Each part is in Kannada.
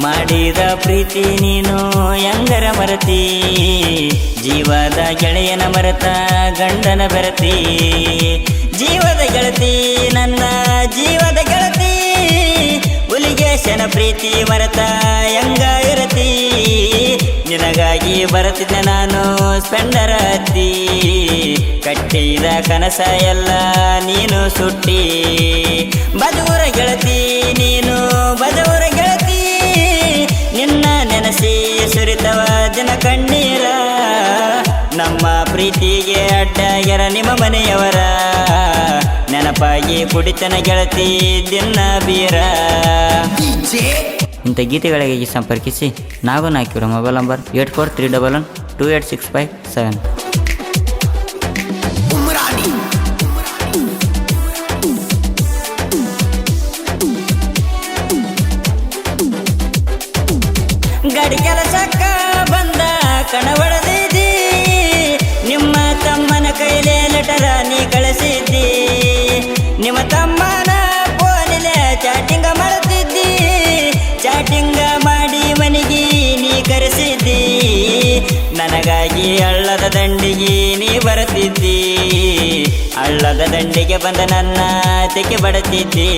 ಮಾಡಿದ ಪ್ರೀತಿ ನೀನು ಹೆಂಗರ ಮರತಿ ಜೀವದ ಗೆಳೆಯನ ಮರತ ಗಂಡನ ಬೆರತಿ ಜೀವದ ಗೆಳತಿ ನನ್ನ ಜೀವದ ಗೆಳತಿ ಹುಲಿಗೇಶನ ಪ್ರೀತಿ ಮರತ ಹೆಂಗ ಇರತಿ ನಿನಗಾಗಿ ಬರುತ್ತಿದ್ದೆ ನಾನು ಸ್ಪೆಂಡರ ಹತ್ತಿ ಕಟ್ಟಿದ ಕನಸ ಎಲ್ಲ ನೀನು ಸುಟ್ಟಿ ಬದೂರ ಗೆಳತಿ ನೀನು ಬದೂರ ಗೆಳತಿ ನಿನ್ನ ನೆನಸಿ ಸುರಿತವ ದಿನ ಕಣ್ಣೀರ ನಮ್ಮ ಪ್ರೀತಿಗೆ ಅಡ್ಡಾಗ್ಯರ ನಿಮ್ಮ ಮನೆಯವರ ನೆನಪಾಗಿ ಕುಡಿತನ ಗೆಳತಿ ದಿನ ಬೀರ ಇಂಥ ಗೀತೆಗಳಿಗೆ ಸಂಪರ್ಕಿಸಿ ನಾವು ಹಾಕಿರೋ ಮೊಬೈಲ್ ನಂಬರ್ 8431128657. ಗಾಡಿ ಕೆಲಸಕ್ಕ ಬಂದ ಕಣವಳದಿದ್ದಿ ನಿಮ್ಮ ತಮ್ಮನ ಕೈಲೇ ಲೆಟರ ನೀ ಕಳಿಸಿದ್ದಿ ನಿಮ್ಮ ತಮ್ಮನ ಫೋನಿಲೆ ಚಾಟಿಂಗ ಮಾಡುತ್ತಿದ್ದಿ ಚಾಟಿಂಗ ಮಾಡಿ ಮನೆಗೆ ನೀ ಕರೆಸಿದ್ದಿ ನನಗಾಗಿ ಹಳ್ಳದ ದಂಡಿಗೆ ನೀ ಬರುತ್ತಿದ್ದಿ ಹಳ್ಳದ ದಂಡಿಗೆ ಬಂದ ನನ್ನ ತೆಗೆ ಬಡುತ್ತಿದ್ದಿ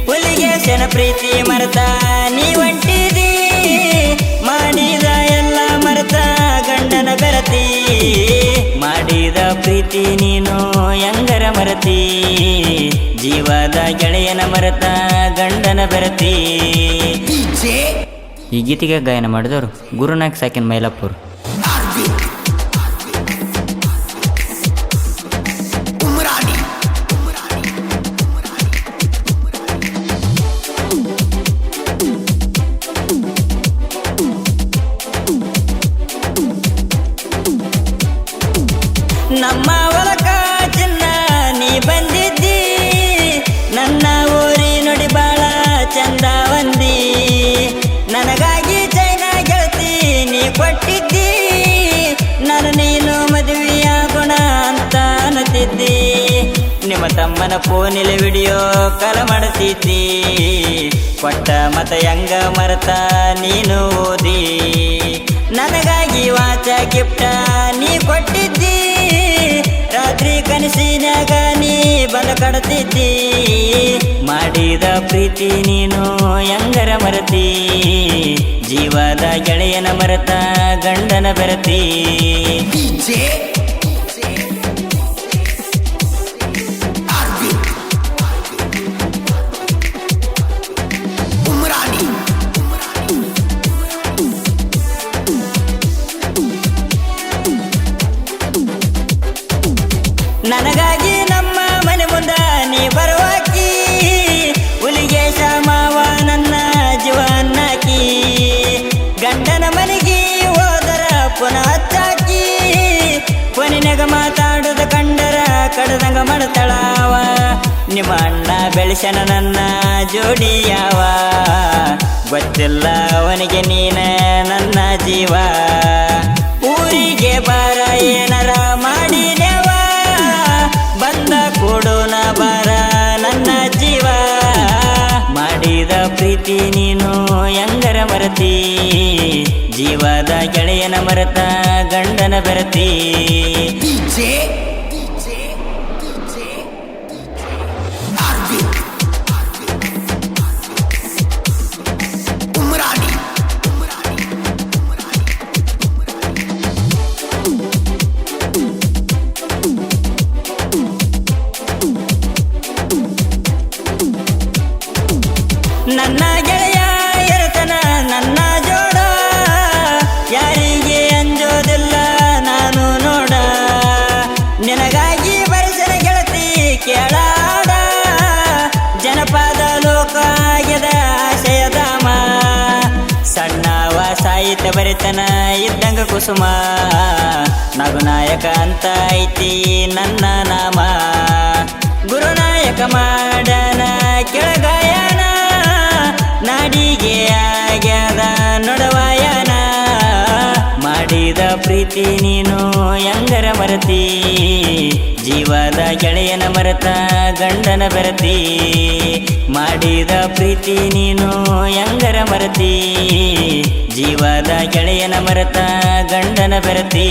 ಹುಲಿಗೇಶನ ಪ್ರೀತಿ ಮರೆತ ನೀ ಹೊಂಟಿದಿ ಮಾಡಿದ ಎಲ್ಲ ಮರೆತ ಗಂಡನ ಬೆರತಿ ಮಾಡಿದ ಪ್ರೀತಿ ನೀನು ಹೆಂಗರ ಮರತಿ ಜೀವದ ಗೆಳೆಯನ ಮರೆತ ಗಂಡನ ಬೆರತಿ. ಈ ಗೀತೆಗೆ ಗಾಯನ ಮಾಡಿದವರು ಗುರುನಾಯಕ್ ಸಾಕಿನ್ ಮೈಲಾಪುರ್. ನಮ್ಮ ಹೊಲಕ ಚಿನ್ನ ನೀ ಬಂದಿದ್ದಿ ನನ್ನ ಊರಿ ನೋಡಿ ಬಾಳ ಚಂದ ಬಂದಿ ನನಗಾಗಿ ಚೈನಾ ಗೆಳತಿ ನೀ ಕೊಟ್ಟಿದ್ದಿ ನಾನು ನೀನು ಮದುವೆಯಾಗೋಣ ಅಂತ ಅನ್ನತಿದ್ದಿ ನಿಮ್ಮ ತಮ್ಮನ ಫೋನಿಲೆ ವಿಡಿಯೋ ಕಾಲ್ ಮಾಡುತ್ತಿದ್ದಿ ಕೊಟ್ಟ ಮತ ಹೆಂಗ ಮರೆತ ನೀನು ಓದಿ ನನಗಾಗಿ ವಾಚ ಗಿಫ್ಟ ನೀ ಕೊಟ್ಟಿದ್ದಿ ರಾತ್ರಿ ಕನಸಿನಾಗ ನೀ ಬಂದ ಕಡತಿದ್ದಿ ಮಾಡಿದ ಪ್ರೀತಿ ನೀನು ಹೆಂಗರ ಮರತಿ ಜೀವದ ಗೆಳೆಯನ ಮರೆತ ಗಂಡನ ಬೆರತಿ. ನನಗಾಗಿ ನಮ್ಮ ಮನೆ ಮುಂದ ನೀ ಬರುವಾಕಿ ಹುಲಿಗೇಶ ಮಾವ ನನ್ನ ಜೀವನಾಕಿ ಗಂಡನ ಮನೆಗೆ ಹೋದರ ಪುನಃ ಹಚ್ಚಾಕಿ ಫೋನಿನಾಗ ಮಾತಾಡುದ ಕಂಡರ ಕಡದಂಗ ಮಾಡ್ತಾಳವ ನಿಮ್ಮ ಅಣ್ಣ ಬೆಳೆಸನ ನನ್ನ ಜೋಡಿಯಾವ ಗೊತ್ತಿಲ್ಲ ಅವನಿಗೆ ನೀನ ನನ್ನ ಜೀವ ಊರಿಗೆ ಬಾರ ಏನರ ಮಾಡಿದೇವ ಬಂದ ಕೊಡೋಣ ಬಾರ ನನ್ನ ಜೀವ ಮಾಡಿದ ಪ್ರೀತಿ ನೀನು ಹೆಂಗರ ಮರತಿ ಜೀವದ ಗೆಳೆಯನ ಮರೆತ ಗಂಡನ ಬೆರತಿ. ನನ್ನ ಗೆಳೆಯ ಇರತನ ನನ್ನ ಜೋಡ ಯಾರಿಗೆ ಅಂಜೋದಿಲ್ಲ ನಾನು ನೋಡ ನಿನಗಾಗಿ ಬರೆಸರ ಗೆಳತಿ ಕೇಳಾಡ ಜನಪದ ಲೋಕ ಆಗ್ಯದ ಆಶಯಧಾಮ ಸಣ್ಣವ ಸಾಹಿತ್ಯ ಬರಿತನ ಇದ್ದಂಗ ಕುಸುಮ ನಗುನಾಯಕ ಅಂತ ಐತಿ ನನ್ನ ನಾಮ ಗುರುನಾಯಕ ಮಾಡನ ಕೆಳಗಾಯನ ನಾಡಿಗೆ ಆಗ್ಯದ ನೊಡವಾಯನ ಮಾಡಿದ ಪ್ರೀತಿ ನೀನು ಹೆಂಗರ ಮರತಿ ಜೀವದ ಗೆಳೆಯನ ಮರತ ಗಂಡನ ಬೆರತಿ ಮಾಡಿದ ಪ್ರೀತಿ ನೀನು ಹೆಂಗರ ಮರತಿ ಜೀವದ ಗೆಳೆಯನ ಮರತ ಗಂಡನ ಬೆರತಿ